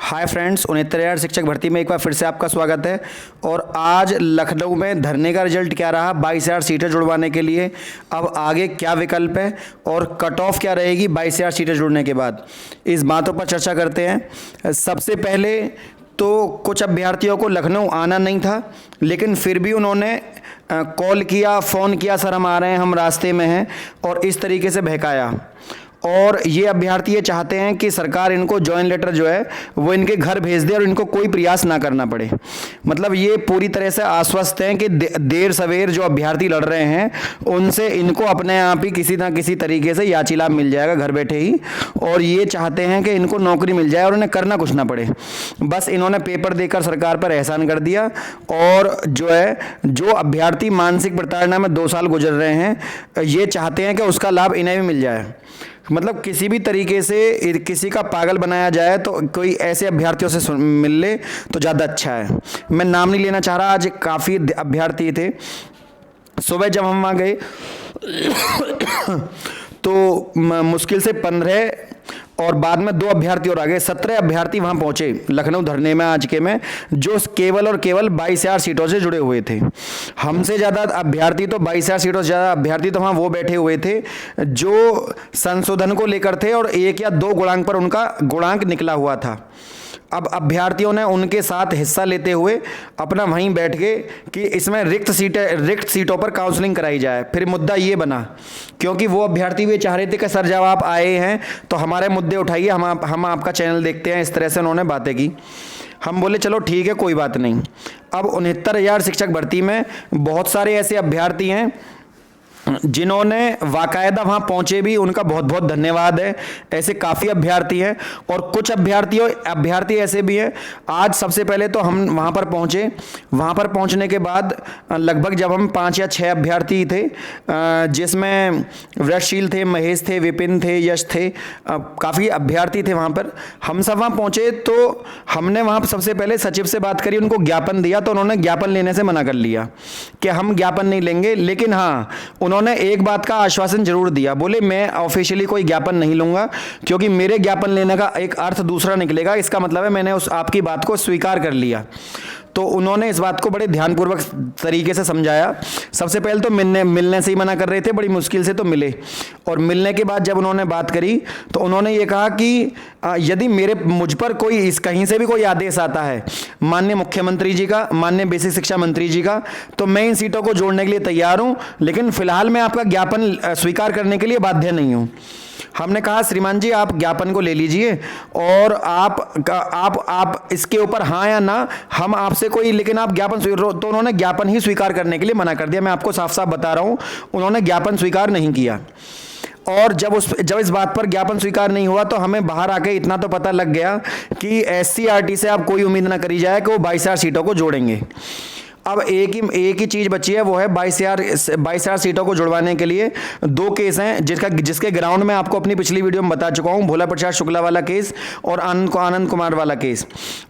Hi friends, 69,000 शिक्षक भर्ती में एक बार फिर से आपका स्वागत है। और आज लखनऊ में धरने का रिजल्ट क्या रहा 22,000 सीटें जुड़वाने के लिए, अब आगे क्या विकल्प है और कट ऑफ क्या रहेगी 22,000 सीटें जुड़ने के बाद, इस बातों पर चर्चा करते हैं। सबसे पहले तो कुछ अभ्यर्थियों को लखनऊ आना नहीं था, लेकिन फिर भी उन्होंने कॉल किया, फ़ोन किया, सर हम आ रहे हैं, हम रास्ते में हैं, और इस तरीके से बहकाया। और ये अभ्यर्थी ये चाहते हैं कि सरकार इनको जॉइन लेटर जो है वो इनके घर भेज दे और इनको कोई प्रयास ना करना पड़े। मतलब ये पूरी तरह से आश्वस्त हैं कि देर सवेर जो अभ्यर्थी लड़ रहे हैं उनसे इनको अपने आप ही किसी ना किसी तरीके से याची लाभ मिल जाएगा घर बैठे ही, और ये चाहते हैं कि इनको नौकरी मिल जाए और उन्हें करना कुछ ना पड़े। बस इन्होंने पेपर देकर सरकार पर एहसान कर दिया, और जो अभ्यर्थी मानसिक प्रताड़ना में 2 साल गुजर रहे हैं ये चाहते हैं कि उसका लाभ इन्हें भी मिल जाए। मतलब किसी भी तरीके से किसी का पागल बनाया जाए तो कोई ऐसे अभ्यर्थियों से मिल ले तो ज़्यादा अच्छा है। मैं नाम नहीं लेना चाह रहा, आज काफ़ी अभ्यर्थी थे। सुबह जब हम वहाँ गए तो मुश्किल से 15 और बाद में 2 अभ्यर्थी और आ गए, 17 अभ्यर्थी वहाँ पहुँचे लखनऊ धरने में आज के में, जो केवल और केवल 22,000 सीटों से जुड़े हुए थे। हमसे ज़्यादा अभ्यर्थी तो 22,000 सीटों से ज़्यादा अभ्यर्थी तो वहाँ वो बैठे हुए थे जो संशोधन को लेकर थे और 1 या 2 गुणांक पर उनका गुणांक निकला हुआ था। अब अभ्यर्थियों ने उनके साथ हिस्सा लेते हुए अपना वहीं बैठ के कि इसमें रिक्त सीटों पर काउंसलिंग कराई जाए। फिर मुद्दा ये बना, क्योंकि वो अभ्यर्थी भी चाह रहे थे कि सर जब आप आए हैं तो हमारे मुद्दे उठाइए, हम आपका चैनल देखते हैं। इस तरह से उन्होंने बातें की। हम बोले चलो ठीक है, कोई बात नहीं। अब 69,000 शिक्षक भर्ती में बहुत सारे ऐसे अभ्यर्थी हैं जिन्होंने बाकायदा वहाँ पहुँचे भी, उनका बहुत बहुत धन्यवाद है। ऐसे काफ़ी अभ्यर्थी हैं, और कुछ अभ्यर्थी ऐसे भी हैं। आज सबसे पहले तो हम वहाँ पर पहुँचे। वहाँ पर पहुँचने के बाद लगभग जब हम 5 या 6 अभ्यर्थी थे, जिसमें व्रतशील थे, महेश थे, विपिन थे, यश थे, काफ़ी अभ्यर्थी थे वहाँ पर। हम सब वहाँ पहुँचे तो हमने वहाँ सबसे पहले सचिव से बात करी, उनको ज्ञापन दिया, तो उन्होंने ज्ञापन लेने से मना कर लिया कि हम ज्ञापन नहीं लेंगे। लेकिन हाँ, उन्होंने एक बात का आश्वासन जरूर दिया, बोले मैं ऑफिशियली कोई ज्ञापन नहीं लूंगा, क्योंकि मेरे ज्ञापन लेने का एक अर्थ दूसरा निकलेगा। इसका मतलब है मैंने आपकी बात को स्वीकार कर लिया। तो उन्होंने इस बात को बड़े ध्यानपूर्वक तरीके से समझाया। सबसे पहले तो मिलने से ही मना कर रहे थे, बड़ी मुश्किल से तो मिले, और मिलने के बाद जब उन्होंने बात करी तो उन्होंने ये कहा कि यदि मुझ पर कोई कहीं से भी कोई आदेश आता है माननीय मुख्यमंत्री जी का, माननीय बेसिक शिक्षा मंत्री जी का, तो मैं इन सीटों को जोड़ने के लिए तैयार हूँ, लेकिन फिलहाल मैं आपका ज्ञापन स्वीकार करने के लिए बाध्य नहीं हूँ। हमने कहा श्रीमान जी आप ज्ञापन को ले लीजिए, और आप इसके ऊपर हाँ या ना हम आपसे कोई, लेकिन आप ज्ञापन तो उन्होंने ज्ञापन ही स्वीकार करने के लिए मना कर दिया। मैं आपको साफ साफ बता रहा हूँ, उन्होंने ज्ञापन स्वीकार नहीं किया। और जब इस बात पर ज्ञापन स्वीकार नहीं हुआ तो हमें बाहर आके इतना तो पता लग गया कि SCRT से आप कोई उम्मीद ना करी जाए कि वो 22,000 सीटों को जोड़ेंगे। अब एक ही चीज़ बची है, वो है 22,000 सीटों को जुड़वाने के लिए 2 केस हैं, जिसके ग्राउंड में आपको अपनी पिछली वीडियो में बता चुका हूँ, भोला प्रसाद शुक्ला वाला केस और आनंद कुमार वाला केस,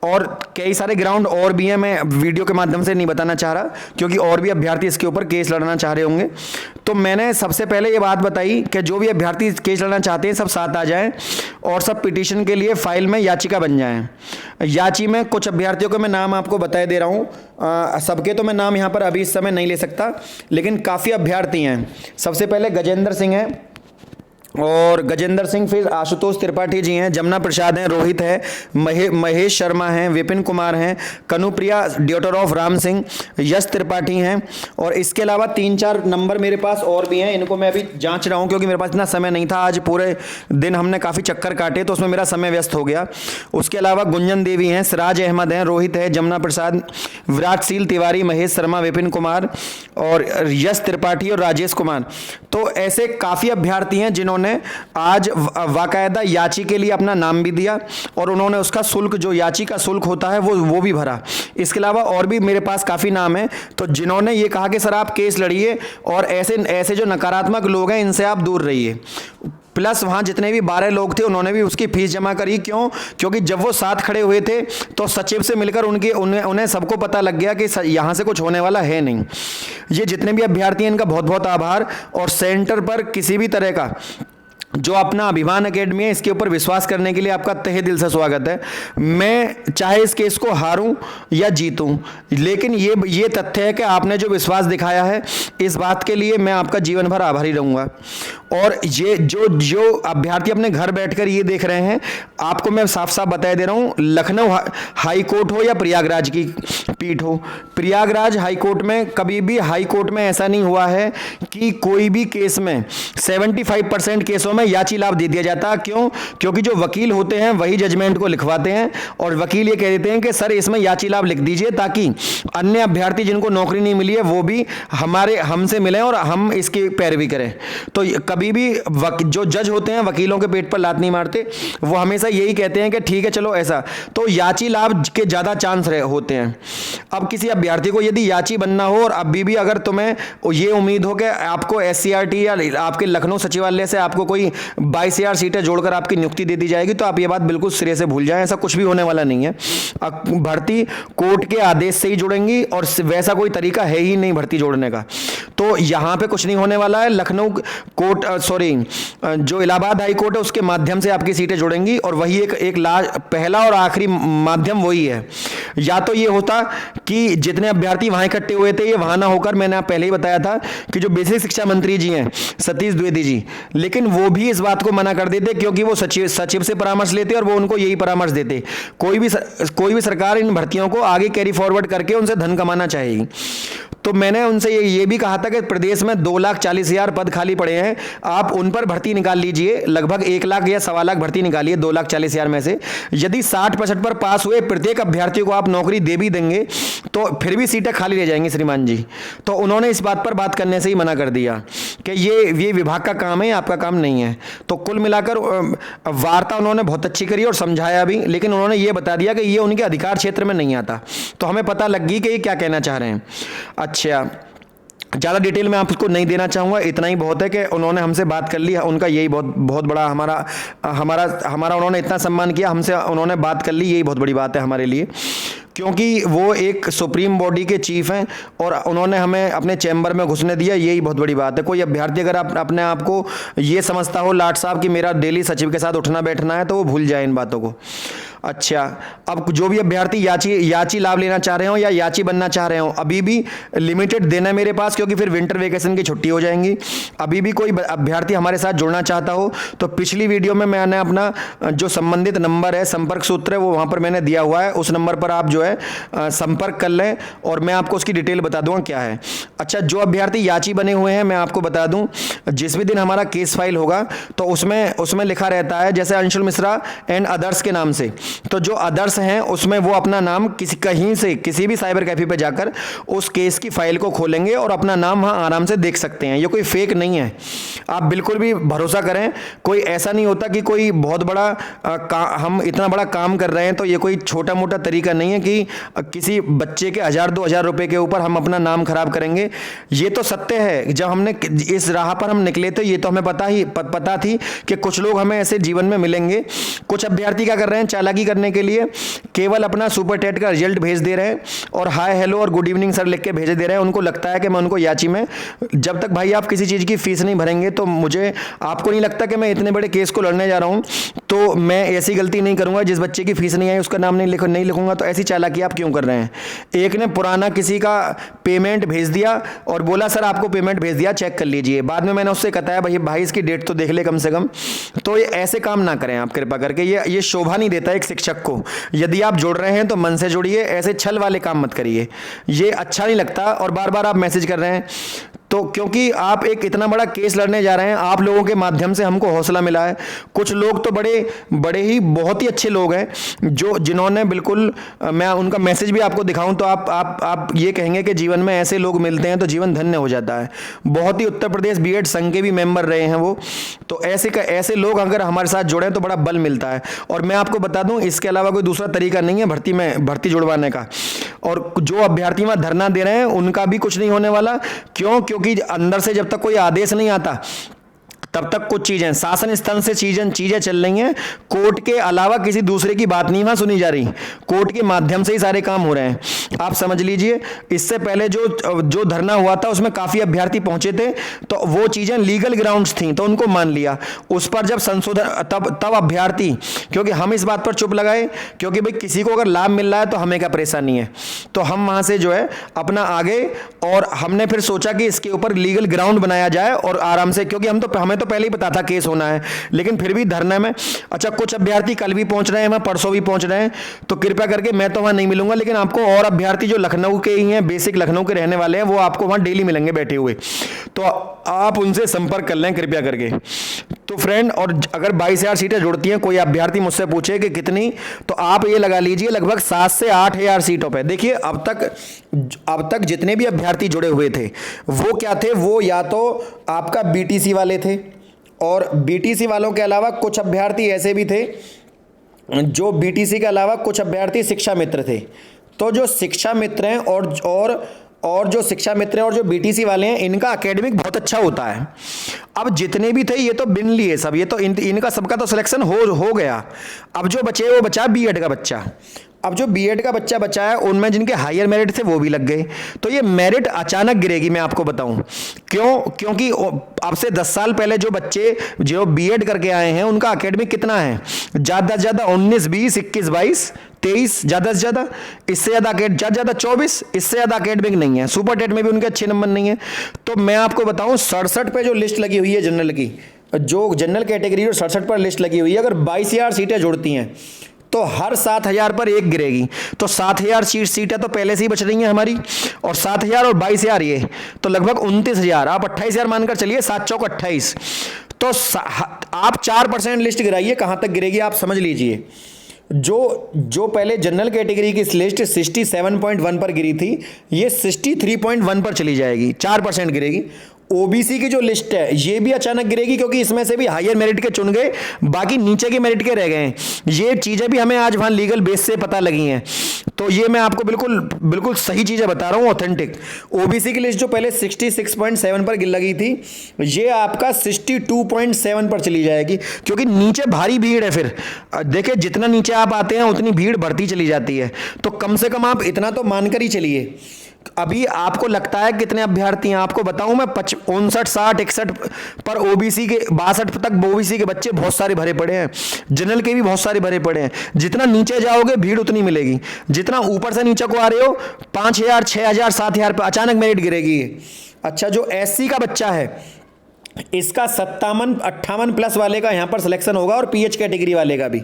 और कई सारे ग्राउंड और भी हैं। मैं वीडियो के माध्यम से नहीं बताना चाह रहा, क्योंकि और भी अभ्यर्थी इसके ऊपर केस लड़ना चाह रहे होंगे। तो मैंने सबसे पहले ये बात बताई कि जो भी अभ्यर्थी केस लड़ना चाहते हैं सब साथ आ जाएं और सब पिटीशन के लिए फाइल में याचिका बन जाएं। याची में कुछ अभ्यर्थियों को मैं नाम आपको बताए दे रहा हूँ, सबके तो मैं नाम यहाँ पर अभी इस समय नहीं ले सकता, लेकिन काफ़ी अभ्यर्थी हैं। सबसे पहले गजेंद्र सिंह हैं, और गजेंद्र सिंह, फिर आशुतोष त्रिपाठी जी हैं, जमुना प्रसाद हैं, रोहित है, महेश शर्मा हैं, विपिन कुमार हैं, कनुप्रिया ड्यूटर ऑफ राम सिंह, यश त्रिपाठी हैं, और इसके अलावा 3-4 नंबर मेरे पास और भी हैं। इनको मैं अभी जांच रहा हूं, क्योंकि मेरे पास इतना समय नहीं था। आज पूरे दिन हमने काफ़ी चक्कर काटे तो उसमें मेरा समय व्यस्त हो गया। उसके अलावा गुंजन देवी हैं, सिराज अहमद हैं, रोहित है, जमुना प्रसाद, विराटशील तिवारी, महेश शर्मा, विपिन कुमार, और यश त्रिपाठी और राजेश कुमार। तो ऐसे काफ़ी अभ्यर्थी हैं जिन्होंने आज वाकायदा याची के लिए अपना नाम भी दिया, और उन्होंने उसका शुल्क, जो याची का शुल्क होता है वो भी भरा। इसके अलावा और भी मेरे पास काफ़ी नाम है, तो जिन्होंने ये कहा कि सर आप केस लड़िए, और ऐसे जो नकारात्मक लोग हैं इनसे आप दूर रहिए। प्लस वहाँ जितने भी 12 लोग थे उन्होंने भी उसकी फीस जमा करी। क्योंकि जब वो साथ खड़े हुए थे तो सचिव से मिलकर उन्हें सबको पता लग गया कि यहाँ से कुछ होने वाला है नहीं। ये जितने भी अभ्यर्थी हैं इनका बहुत बहुत आभार। और सेंटर पर किसी भी तरह का जो अपना अभिमान एकेडमी है, इसके ऊपर विश्वास करने के लिए आपका तहे दिल से स्वागत है। मैं चाहे इस केस को हारूं या जीतूं, लेकिन ये तथ्य है कि आपने जो विश्वास दिखाया है, इस बात के लिए मैं आपका जीवन भर आभारी रहूंगा। और ये जो अभ्यर्थी अपने घर बैठकर ये देख रहे हैं, आपको मैं साफ साफ बता दे रहा हूं, लखनऊ हाई कोर्ट हो या प्रयागराज की पीठ हो, प्रयागराज हाई कोर्ट में कभी भी हाई कोर्ट में ऐसा नहीं हुआ है कि कोई भी केस में 75% केसों में याची लाभ दे दिया जाता। क्यों? क्योंकि जो वकील होते हैं वही जजमेंट को लिखवाते हैं, और वकील ये कह देते हैं कि सर इसमें याची लाभ लिख दीजिए, ताकि अन्य अभ्यर्थी जिनको नौकरी नहीं मिली है वो भी हमसे मिलें और हम इसकी पैरवी करें। तो कभी भी जो जज होते हैं वकीलों के पेट पर लात नहीं मारते, वो हमेशा यही कहते हैं कि ठीक है चलो ऐसा, तो याची लाभ के ज़्यादा चांस होते हैं। अब किसी अभ्यर्थी को यदि याची बनना हो और अभी भी अगर तुम्हें ये उम्मीद हो कि आपको SCRT या आपके लखनऊ सचिवालय से आपको कोई 22,000 सीटें जोड़कर आपकी नियुक्ति दे दी जाएगी, तो आप ये बात बिल्कुल सिरे से भूल जाएं। ऐसा कुछ भी होने वाला नहीं है। भर्ती कोर्ट के आदेश से ही जुड़ेंगी, और वैसा कोई तरीका है ही नहीं भर्ती जोड़ने का। तो यहां पे कुछ नहीं होने वाला है। लखनऊ कोर्ट जो इलाहाबाद हाई कोर्ट है उसके माध्यम से आपकी सीटें जुड़ेंगी, और वही एक पहला और आखिरी माध्यम वही है। या तो ये होता कि जितने अभ्यर्थी वहां इकट्ठे हुए थे ये वहां ना होकर, मैंने पहले ही बताया था कि जो बेसिक शिक्षा मंत्री जी हैं सतीश द्विवेदी जी, लेकिन वो भी इस बात को मना कर देते, क्योंकि वो सचिव से परामर्श लेते और वो उनको यही परामर्श देते। कोई भी सरकार इन भर्तियों को आगे कैरी फॉरवर्ड करके उनसे धन कमाना चाहेगी। तो मैंने उनसे ये भी कहा था कि प्रदेश में 2,40,000 पद खाली पड़े हैं, आप उन पर भर्ती निकाल लीजिए। लगभग 1 लाख या 1.25 लाख भर्ती निकालिए 2,40,000 में से। यदि 60% पर पास हुए प्रत्येक अभ्यर्थी को आप नौकरी दे भी देंगे तो फिर भी सीटें खाली रह जाएंगी श्रीमान जी। तो उन्होंने इस बात पर बात करने से ही मना कर दिया कि ये विभाग का काम है, आपका काम नहीं है। तो कुल मिलाकर वार्ता उन्होंने बहुत अच्छी करी और समझाया भी, लेकिन उन्होंने ये बता दिया कि ये उनके अधिकार क्षेत्र में नहीं आता। तो हमें पता लग गई कि ये क्या कहना चाह रहे हैं। अच्छा, ज़्यादा डिटेल में आपको नहीं देना चाहूँगा, इतना ही बहुत है कि उन्होंने हमसे बात कर ली। उनका यही बहुत बड़ा हमारा उन्होंने इतना सम्मान किया, हमसे उन्होंने बात कर ली, यही बहुत बड़ी बात है हमारे लिए, क्योंकि वो एक सुप्रीम बॉडी के चीफ हैं और उन्होंने हमें अपने चैम्बर में घुसने दिया, यही बहुत बड़ी बात है। कोई अभ्यर्थी अगर अपने आप को ये समझता हो लाट साहब कि मेरा डेली सचिव के साथ उठना बैठना है, तो वो भूल जाए इन बातों को। अच्छा, अब जो भी अभ्यर्थी याची लाभ लेना चाह रहे हो या याची बनना चाह रहे हो, अभी भी लिमिटेड देना है मेरे पास, क्योंकि फिर विंटर वेकेशन की छुट्टी हो जाएंगी। अभी भी कोई अभ्यर्थी हमारे साथ जुड़ना चाहता हो तो पिछली वीडियो में मैंने अपना जो संबंधित नंबर है, संपर्क सूत्र है, वो वहाँ पर मैंने दिया हुआ है। उस नंबर पर आप जो है संपर्क कर लें और मैं आपको उसकी डिटेल बता दूंगा क्या है। अच्छा, जो अभ्यर्थी याची बने हुए हैं, मैं आपको बता दूं, जिस भी दिन हमारा केस फाइल होगा तो उसमें लिखा रहता है, जैसे अंशुल मिश्रा एंड अदर्स के नाम से, तो जो अदर्स हैं उसमें वो अपना नाम कहीं से किसी भी साइबर कैफे पे जाकर उस केस की फाइल को खोलेंगे और अपना नाम वहाँ आराम से देख सकते हैं। ये कोई फेक नहीं है, आप बिल्कुल भी भरोसा करें। कोई ऐसा नहीं होता कि कोई बहुत बड़ा हम इतना बड़ा काम कर रहे हैं तो ये कोई छोटा मोटा तरीका नहीं है कि किसी बच्चे के 1,000-2,000 रुपए के ऊपर हम अपना नाम खराब करेंगे। ये तो सत्य है, जब हमने इस राह पर हम निकले थे ये तो हमें पता थी कि कुछ लोग हमें ऐसे जीवन में मिलेंगे। कुछ अभ्यर्थी क्या कर रहे हैं, चालाकी करने के लिए केवल अपना सुपर टेट का रिजल्ट भेज दे रहे हैं और हाय हेलो और गुड इवनिंग सर लिख के भेज दे रहे हैं। उनको लगता है कि मैं उनको याची में, जब तक भाई आप किसी चीज़ की फीस नहीं भरेंगे तो आपको नहीं लगता कि मैं इतने बड़े केस को लड़ने जा रहा हूं तो मैं ऐसी गलती नहीं करूंगा, जिस बच्चे की फीस नहीं आई उसका नाम नहीं लिखूंगा। तो ऐसी चालाकी आप क्यों कर रहे हैं? एक ने पुराना किसी का पेमेंट भेज दिया और बोला सर आपको पेमेंट भेज दिया, चेक कर लीजिए। बाद में मैंने उससे बताया भाई इसकी डेट तो देख ले कम से कम। तो ये ऐसे काम ना करें आप कृपा करके, ये शोभा नहीं देता एक शिक्षक को। यदि आप जुड़ रहे हैं तो मन से जुड़िए, ऐसे छल वाले काम मत करिए, ये अच्छा नहीं लगता। और बार बार आप मैसेज कर रहे हैं तो क्योंकि आप एक इतना बड़ा केस लड़ने जा रहे हैं, आप लोगों के माध्यम से हमको हौसला मिला है। कुछ लोग तो बड़े ही बहुत ही अच्छे लोग हैं जिन्होंने बिल्कुल, मैं उनका मैसेज भी आपको दिखाऊं तो आप ये कहेंगे कि जीवन में ऐसे लोग मिलते हैं तो जीवन धन्य हो जाता है। बहुत ही उत्तर प्रदेश बीएड संघ के भी मेंबर रहे हैं वो। तो ऐसे लोग अगर हमारे साथ जुड़े तो बड़ा बल मिलता है। और मैं आपको बता दूं, इसके अलावा कोई दूसरा तरीका नहीं है भर्ती जुड़वाने का। और जो अभ्यर्थी वहां धरना दे रहे हैं उनका भी कुछ नहीं होने वाला। क्योंकि अंदर से जब तक कोई आदेश नहीं आता तब तक कुछ चीजें शासन स्तर से चीजें चल रही हैं, कोर्ट के अलावा किसी दूसरे की बात नहीं वहां सुनी जा रही, कोर्ट के माध्यम से ही सारे काम हो रहे हैं। आप समझ लीजिए, इससे पहले जो धरना हुआ था उसमें काफी अभ्यर्थी पहुंचे थे, तो वो चीजें लीगल ग्राउंड्स थी तो उनको मान लिया। उस पर जब संशोधन तब अभ्यर्थी, क्योंकि हम इस बात पर चुप लगाए, क्योंकि भाई किसी को अगर लाभ मिल रहा है तो हमें क्या परेशानी है, तो हम वहां से जो है अपना आगे, और हमने फिर सोचा कि इसके ऊपर लीगल ग्राउंड बनाया जाए और आराम से, क्योंकि हमें तो पहले ही पता था केस होना है, लेकिन फिर भी धरने में। अच्छा, कुछ अभ्यर्थी कल भी पहुंच रहे हैं, वहां परसों भी पहुंच रहे हैं, तो कृपया करके मैं तो वहां नहीं मिलूंगा, लेकिन आपको और अभ्यर्थी जो लखनऊ के ही हैं, बेसिक लखनऊ के रहने वाले हैं, वो आपको वहां डेली मिलेंगे बैठे हुए, तो आप उनसे संपर्क कर लें कृपया करके। तो फ्रेंड, और अगर 22,000 सीटें जुड़ती हैं, कोई अभ्यर्थी मुझसे पूछे कि कितनी, तो आप ये लगा लीजिए लगभग 7 से 8,000 सीटों पे। देखिए अब तक जितने भी अभ्यर्थी जुड़े हुए थे वो क्या थे, वो या तो आपका बीटीसी वाले थे, और बीटीसी वालों के अलावा कुछ अभ्यर्थी ऐसे भी थे जो बीटीसी के अलावा कुछ अभ्यर्थी शिक्षा मित्र थे। तो जो शिक्षा मित्र हैं और जो शिक्षा मित्र हैं और जो बीटीसी वाले हैं, इनका एकेडमिक बहुत अच्छा होता है। अब जितने भी थे ये तो बिन लिए सब, ये तो इनका सबका तो सिलेक्शन हो गया। अब जो बचे वो बचा बीएड का बच्चा। अब जो बीएड का बच्चा बचा है, उनमें जिनके हायर मेरिट थे वो भी लग गए, तो ये मेरिट अचानक गिरेगी। मैं आपको बताऊं क्यों, क्योंकि अब से 10 साल पहले जो बच्चे जो बीएड करके आए हैं उनका एकेडमिक कितना है, ज़्यादा से ज़्यादा 19, 20, 21, 22, 23, ज़्यादा से ज़्यादा, इससे ज़्यादा 24, इससे ज़्यादा एकेडमिक नहीं है। सुपर टेट में भी उनके अच्छे नंबर नहीं है। तो मैं आपको बताऊं 67 पे जो लिस्ट लगी हुई है जनरल की, जो जनरल कैटेगरी और 67 पर लिस्ट लगी हुई है, अगर 22,000 सीटें जुड़ती हैं तो हर 7,000 पर एक गिरेगी, तो 7,000 सीटें तो पहले से ही बच रही हैं हमारी, और 7,000 और 22,000 ये तो लगभग 29,000, आप 28,000 मानकर चलिए, 7 चौक 28, तो आप 4% लिस्ट गिराइए, कहां तक गिरेगी आप समझ लीजिए। जो पहले जनरल कैटेगरी की लिस्ट 67.1 पर गिरी थी, ये 63.1 पर चली जाएगी, 4% गिरेगी। ओबीसी की जो लिस्ट है ये भी अचानक गिरेगी, क्योंकि इसमें से भी हायर मेरिट के चुन गए, बाकी नीचे के मेरिट के रह गए हैं। ये चीजें भी हमें आज वहां लीगल बेस से पता लगी हैं, तो ये मैं आपको बिल्कुल सही चीजें बता रहा हूं, ऑथेंटिक। ओबीसी की लिस्ट जो पहले 66.7 पर लगी थी, ये आपका 62.7 पर चली जाएगी, क्योंकि नीचे भारी भीड़ है। फिर देखिए, जितना नीचे आप आते हैं उतनी भीड़ बढ़ती चली जाती है, तो कम से कम आप इतना तो मानकर ही चलिए। अभी आपको लगता है कितने अभ्यर्थी हैं, आपको बताऊं मैं 59, 60, 61 पर ओबीसी के 62 तक ओबीसी के बच्चे बहुत सारे भरे पड़े हैं, जनरल के भी बहुत सारे भरे पड़े हैं। जितना नीचे जाओगे भीड़ उतनी मिलेगी, जितना ऊपर से नीचे को आ रहे हो 5,000, 6,000, 7,000 पर अचानक मेरिट गिरेगी। अच्छा, जो एससी का बच्चा है इसका 57, 58 प्लस वाले का यहां पर सिलेक्शन होगा, और पीएच कैटेगरी वाले का भी,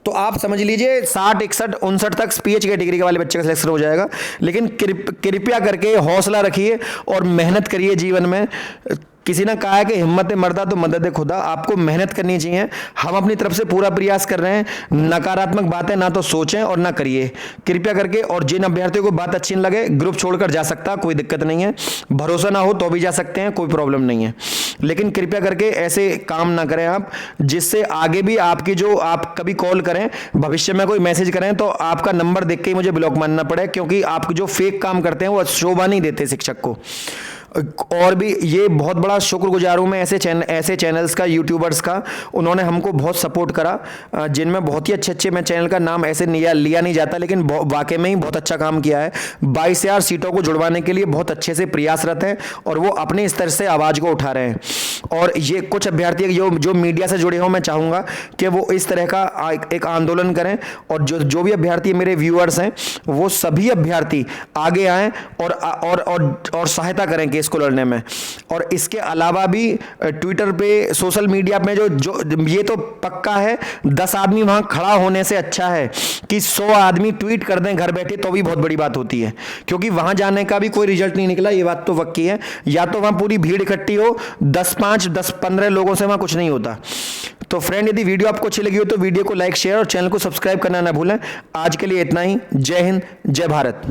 तो आप समझ लीजिए 60, 61, 59 तक पीएच कैटेगरी के वाले बच्चे का सिलेक्शन हो जाएगा। लेकिन कृपया करके हौसला रखिए और मेहनत करिए जीवन में। किसी ने कहा है कि हिम्मत मर्दा तो मदद खुदा, आपको मेहनत करनी चाहिए। हम अपनी तरफ से पूरा प्रयास कर रहे हैं, नकारात्मक बातें ना तो सोचें और ना करिए कृपया करके। और जिन अभ्यर्थियों को बात अच्छी न लगे, ग्रुप छोड़कर जा सकता, कोई दिक्कत नहीं है, भरोसा ना हो तो भी जा सकते हैं, कोई प्रॉब्लम नहीं है। लेकिन कृपया करके ऐसे काम ना करें आप, जिससे आगे भी आपकी जो आप कभी कॉल करें, भविष्य में कोई मैसेज करें तो आपका नंबर देख के ही मुझे ब्लॉक मानना पड़े, क्योंकि आप जो फेक काम करते हैं वो शोभा नहीं देते शिक्षक को। और भी ये बहुत बड़ा शुक्रगुजार हूँ मैं ऐसे चैनल्स का, यूट्यूबर्स का, उन्होंने हमको बहुत सपोर्ट करा, जिनमें बहुत ही अच्छे मैं चैनल का नाम ऐसे लिया नहीं जाता, लेकिन वाकई में ही बहुत अच्छा काम किया है। 22,000 सीटों को जुड़वाने के लिए बहुत अच्छे से प्रयासरत हैं, और वो अपने स्तर से आवाज़ को उठा रहे हैं। और ये कुछ अभ्यर्थी जो मीडिया से जुड़े हों, मैं चाहूँगा कि वो इस तरह का एक आंदोलन करें, और जो भी अभ्यर्थी मेरे व्यूअर्स हैं वो सभी अभ्यर्थी आगे आएँ और सहायता करें केस को लड़ने में। और इसके अलावा भी ट्विटर पे, सोशल मीडिया में जो ये तो पक्का है, 10 आदमी वहां खड़ा होने से अच्छा है कि 100 आदमी ट्वीट कर दें घर बैठे, तो भी बहुत बड़ी बात होती है, क्योंकि वहां जाने का भी कोई रिजल्ट नहीं निकला, ये बात तो पक्की है। या तो वहां पूरी भीड़ इकट्ठी हो, 10-15 लोगों से वहां कुछ नहीं होता। तो फ्रेंड, यदि वीडियो आपको अच्छी लगी हो तो वीडियो को लाइक, शेयर और चैनल को सब्सक्राइब करना ना भूलें। आज के लिए इतना ही। जय हिंद, जय भारत।